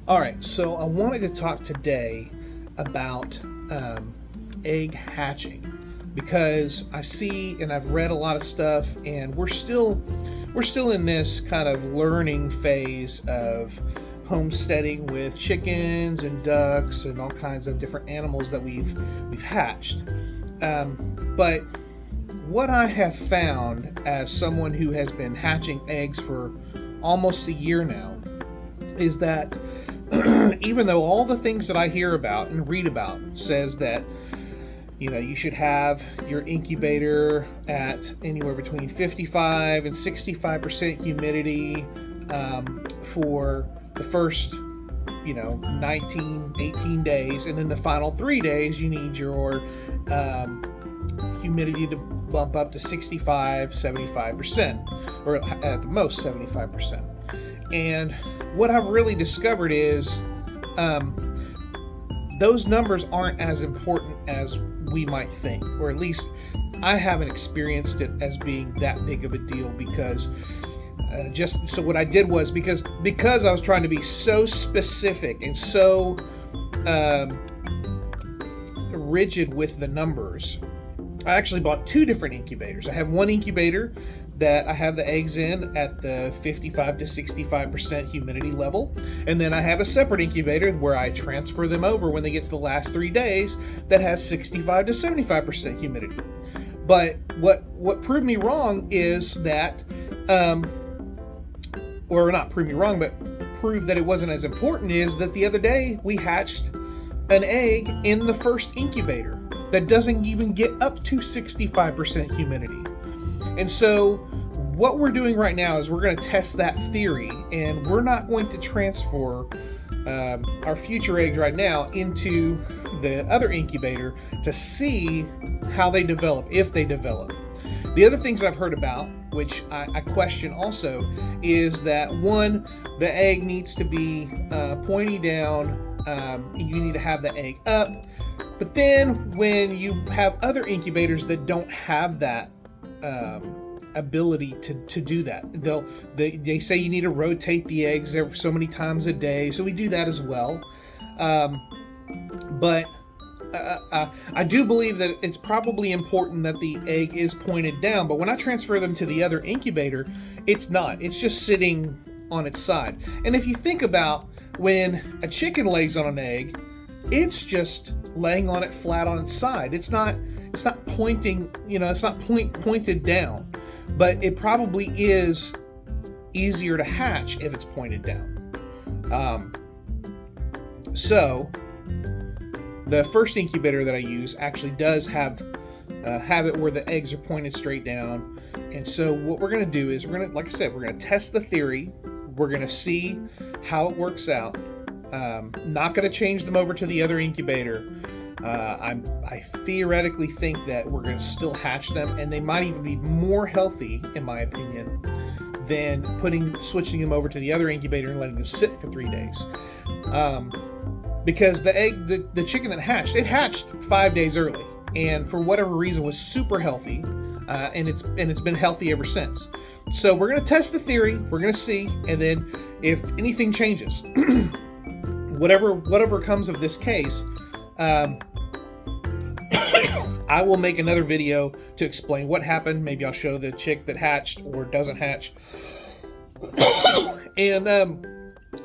All right, so I wanted to talk today about egg hatching because I see and I've read a lot of stuff, and we're still in this kind of learning phase of homesteading with chickens and ducks and all kinds of different animals that we've hatched. But what I have found as someone who has been hatching eggs for almost a year now is that even though all the things that I hear about and read about says that you should have your incubator at anywhere between 55 and 65% humidity for the first 18 days, and then the final 3 days you need your humidity to bump up to 65-75%, or at the most 75%. And what I've really discovered is those numbers aren't as important as we might think, or at least I haven't experienced it as being that big of a deal, because so what I did was, because I was trying to be so specific and so rigid with the numbers, I actually bought two different incubators. I have one incubator that I have the eggs in at the 55 to 65% humidity level, and then I have a separate incubator where I transfer them over when they get to the last 3 days that has 65 to 75% humidity. But what proved me wrong is that, or not proved me wrong, but proved that it wasn't as important, is that the other day we hatched an egg in the first incubator that doesn't even get up to 65% humidity. And so what we're doing right now is we're going to test that theory, and we're not going to transfer our future eggs right now into the other incubator to see how they develop, if they develop. The other things I've heard about, which I question also, is that one, the egg needs to be pointy down. You need to have the egg up. But then when you have other incubators that don't have that ability to do that, they say you need to rotate the eggs every so many times a day. So we do that as well. But I do believe that it's probably important that the egg is pointed down. But when I transfer them to the other incubator, it's not. It's just sitting on its side. And if you think about when a chicken lays on an egg, it's just laying on it flat on its side. It's not pointing, it's not pointed down. But it probably is easier to hatch if it's pointed down. So the first incubator that I use actually does have it where the eggs are pointed straight down. And so what we're going to do is like I said, we're going to test the theory. We're going to see how it works out. Not going to change them over to the other incubator. I theoretically think that we're going to still hatch them, and they might even be more healthy, in my opinion, than switching them over to the other incubator and letting them sit for 3 days. Because the chicken that hatched, it hatched 5 days early, and for whatever reason was super healthy, and it's been healthy ever since. So we're going to test the theory. We're going to see, and then if anything changes, whatever comes of this case, I will make another video to explain what happened. Maybe I'll show the chick that hatched or doesn't hatch. And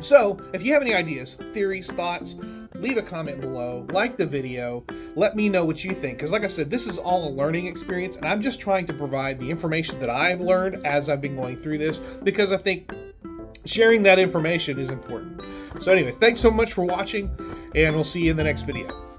so if you have any ideas, theories, thoughts, leave a comment below, like the video, let me know what you think. Because like I said, this is all a learning experience, and I'm just trying to provide the information that I've learned as I've been going through this, because I think sharing that information is important. So anyways, thanks so much for watching, and we'll see you in the next video.